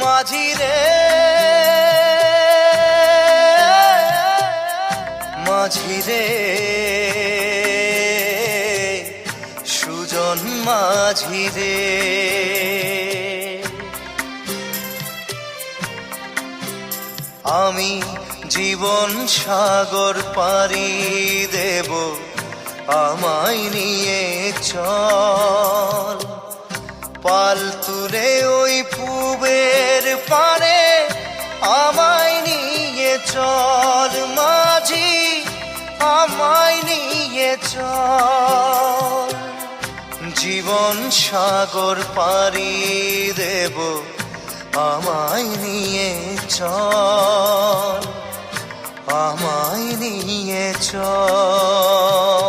মাঝি রে মাঝি রে সুজন মাঝি রে আমি জীবন সাগর পাড়ি দেব আমায় নিয়ে চল পাল তুলে ওই পুবের পারে আমায় নিয়ে চল মাঝি আমায় নিয়ে চল জীবন সাগর পাড়ি দেব আমায় নিয়ে চল আমায় নিয়ে চল